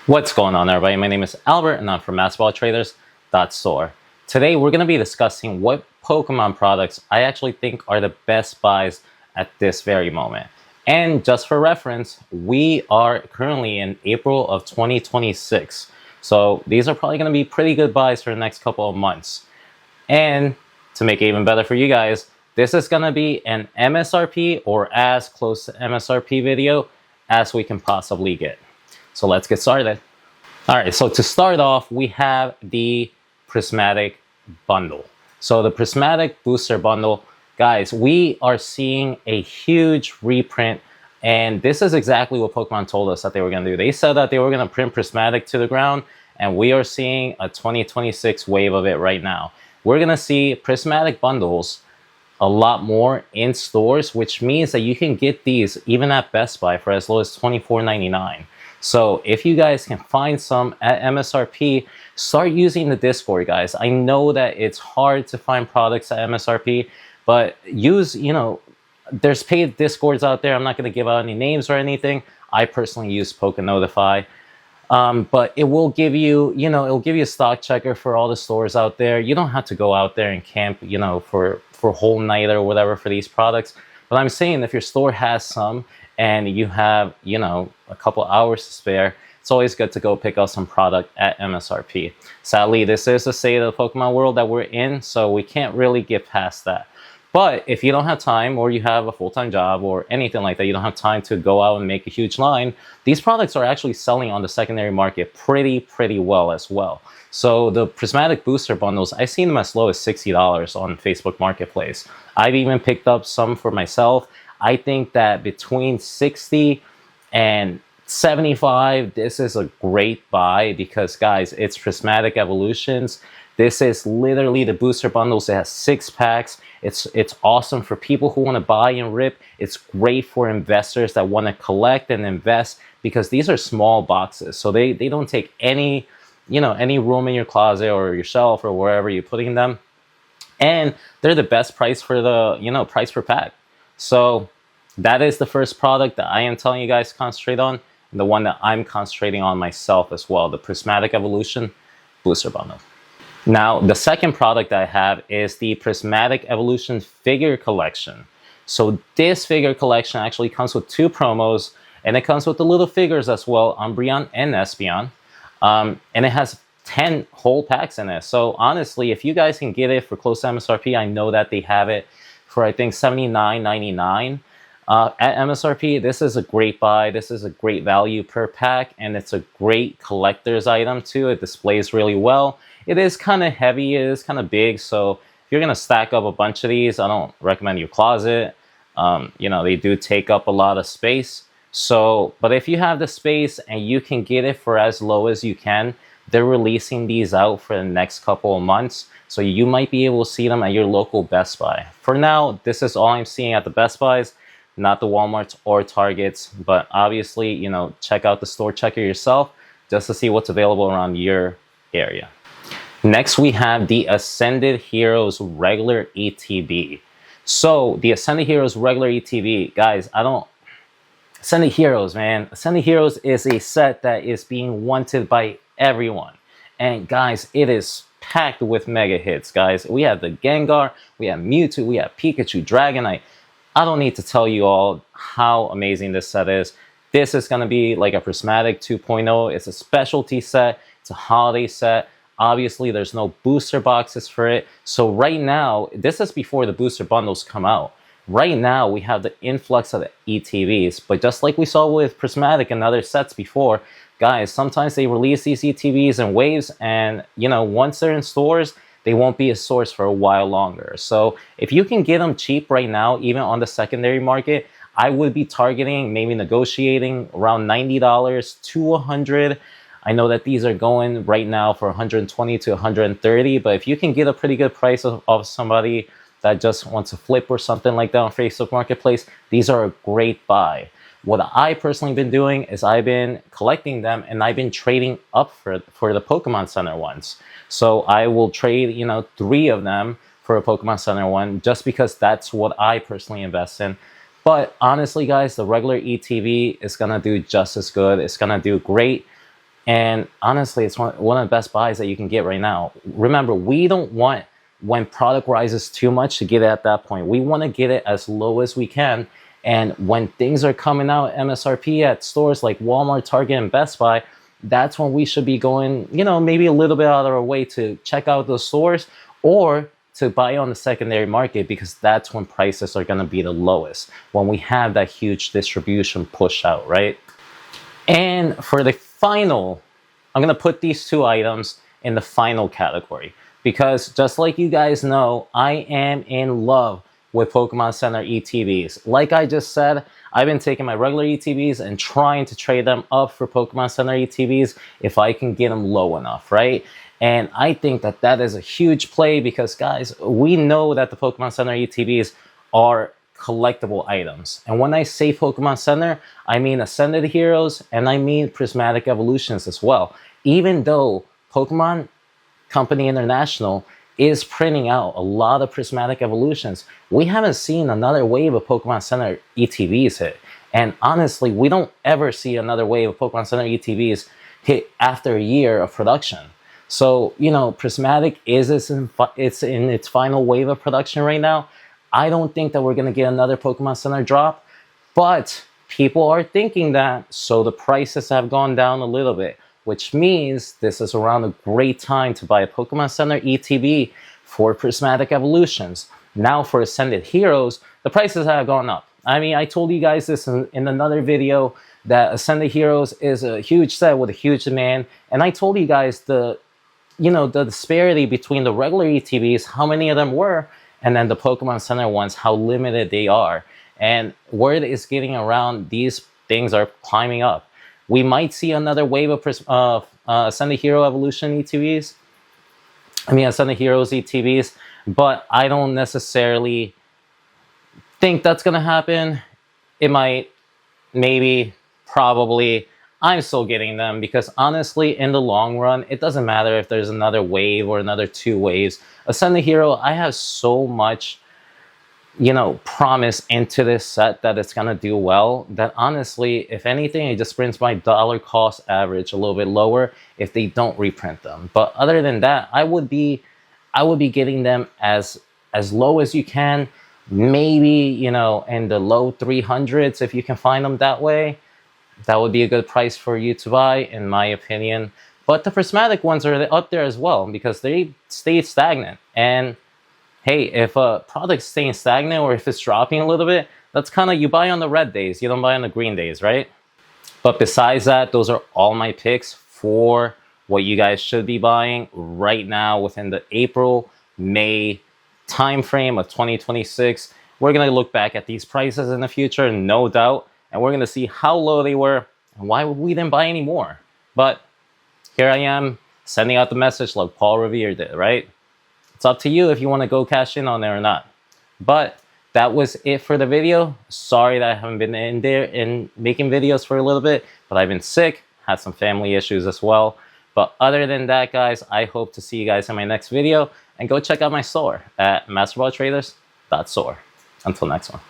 What's going on, everybody? My name is Albert and I'm from basketballtraders.store. Today we're going to be discussing what Pokemon products I actually think are the best buys at this very moment. And just for reference, we are currently in April of 2026. So these are probably going to be pretty good buys for the next couple of months. And to make it even better for you guys, this is going to be an MSRP or as close to MSRP video as we can possibly get. So let's get started. All right, so to start off, we have the Prismatic Bundle. So the Prismatic Booster Bundle, guys, we are seeing a huge reprint, and this is exactly what Pokemon told us that they were going to do. They said that they were going to print Prismatic to the ground, and we are seeing a 2026 wave of it right now. We're going to see Prismatic Bundles a lot more in stores, which means that you can get these even at Best Buy for as low as $24.99. So if you guys can find some at MSRP, start using the Discord, guys. I know that it's hard to find products at MSRP, but use, there's paid Discords out there. I'm not going to give out any names or anything. I personally use Pokénotify. But it will give you, it'll give you a stock checker for all the stores out there. You don't have to go out there and camp, for a whole night or whatever for these products. But I'm saying if your store has some and you have, a couple hours to spare, it's always good to go pick up some product at MSRP. Sadly, this is the state of the Pokemon world that we're in, so we can't really get past that. But if you don't have time, or you have a full-time job or anything like that, you don't have time to go out and make a huge line, these products are actually selling on the secondary market pretty well as well. So the Prismatic Booster Bundles, I've seen them as low as $60 on Facebook Marketplace. I've even picked up some for myself. I think that between 60 and 75, this is a great buy because, guys, it's Prismatic Evolutions. This is literally the booster bundles. It has 6 packs. It's awesome for people who want to buy and rip. It's great for investors that want to collect and invest because these are small boxes. So they don't take any, any room in your closet or your shelf or wherever you're putting them. And they're the best price for the, price per pack. So that is the first product that I am telling you guys to concentrate on. And the one that I'm concentrating on myself as well, the Prismatic Evolution Booster Bundle. Now, the second product that I have is the Prismatic Evolution Figure Collection. So this figure collection actually comes with 2 promos, and it comes with the little figures as well, Umbreon and Espeon. And it has 10 whole packs in it. So honestly, if you guys can get it for close to MSRP, I know that they have it for, I think, $79.99. At MSRP, this is a great buy. This is a great value per pack, and it's a great collector's item too. It displays really well. It is kind of heavy. It is kind of big. So if you're going to stack up a bunch of these, I don't recommend your closet. They do take up a lot of space. So, but if you have the space and you can get it for as low as you can, they're releasing these out for the next couple of months. So you might be able to see them at your local Best Buy. For now, this is all I'm seeing at the Best Buys, not the Walmarts or Targets. But obviously, check out the store checker yourself just to see what's available around your area. Next, we have the Ascended Heroes regular ETB. So the Ascended Heroes regular ETB, guys, Ascended Heroes, man. Ascended Heroes is a set that is being wanted by everyone. And guys, it is packed with mega hits, guys. We have the Gengar, we have Mewtwo, we have Pikachu, Dragonite. I don't need to tell you all how amazing this set is. This is going to be like a Prismatic 2.0. It's a specialty set. It's a holiday set. Obviously, there's no booster boxes for it. So right now, this is before the booster bundles come out. Right now, we have the influx of the ETVs. But just like we saw with Prismatic and other sets before, guys, sometimes they release these ETVs in waves. And, once they're in stores, they won't be a source for a while longer. So if you can get them cheap right now, even on the secondary market, I would be targeting, maybe negotiating around $90 to $100. I know that these are going right now for $120 to $130, but if you can get a pretty good price of somebody that just wants to flip or something like that on Facebook Marketplace, these are a great buy. What I personally been doing is I've been collecting them and I've been trading up for the Pokemon Center ones. So I will trade, 3 of them for a Pokemon Center one just because that's what I personally invest in. But honestly, guys, the regular ETV is going to do just as good. It's going to do great. And honestly, it's one of the best buys that you can get right now. Remember, we don't want when product rises too much to get it at that point. We want to get it as low as we can. And when things are coming out MSRP at stores like Walmart, Target, and Best Buy, that's when we should be going, you know, maybe a little bit out of our way to check out those stores or to buy on the secondary market, because that's when prices are going to be the lowest, when we have that huge distribution push out, right? And for the final, I'm going to put these two items in the final category, because just like you guys know, I am in love with Pokemon Center ETBs. Like I just said, I've been taking my regular ETBs and trying to trade them up for Pokemon Center ETBs if I can get them low enough, right? And I think that that is a huge play, because guys, we know that the Pokemon Center ETBs are collectible items. And when I say Pokemon Center, I mean Ascended Heroes and I mean Prismatic Evolutions as well. Even though Pokemon Company International is printing out a lot of Prismatic Evolutions, we haven't seen another wave of Pokemon Center ETVs hit. And honestly, we don't ever see another wave of Pokemon Center ETVs hit after a year of production. So, you know, Prismatic it's in its final wave of production right now. I don't think that we're going to get another Pokemon Center drop, but people are thinking that, so the prices have gone down a little bit, which means this is around a great time to buy a Pokemon Center ETB for Prismatic Evolutions. Now for Ascended Heroes, the prices have gone up. I mean, I told you guys this in another video that Ascended Heroes is a huge set with a huge demand, and I told you guys the disparity between the regular ETBs, how many of them were, and then the Pokemon Center ones, how limited they are. And word is getting around, these things are climbing up. We might see another wave of Ascended Hero Evolution ETBs. Ascended Heroes ETBs, but I don't necessarily think that's going to happen. It might, maybe, probably. I'm still getting them because honestly, in the long run, it doesn't matter if there's another wave or another 2 waves. Ascended Hero, I have so much, you know, promise into this set that it's gonna do well, that honestly, if anything, it just brings my dollar cost average a little bit lower if they don't reprint them. But other than that, I would be getting them as low as you can, maybe, you know, in the low 300s if you can find them that way. That would be a good price for you to buy, in my opinion. But the Prismatic ones are up there as well because they stay stagnant. And hey, if a product's staying stagnant or if it's dropping a little bit, that's kind of, you buy on the red days, you don't buy on the green days, right? But besides that, those are all my picks for what you guys should be buying right now within the April-May timeframe of 2026. We're going to look back at these prices in the future, no doubt. And we're going to see how low they were and why we didn't buy any more. But here I am sending out the message like Paul Revere did, right? It's up to you if you want to go cash in on there or not. But that was it for the video. Sorry that I haven't been in there and making videos for a little bit, but I've been sick, had some family issues as well. But other than that, guys, I hope to see you guys in my next video. And go check out my store at masterballtraders.store. Until next one.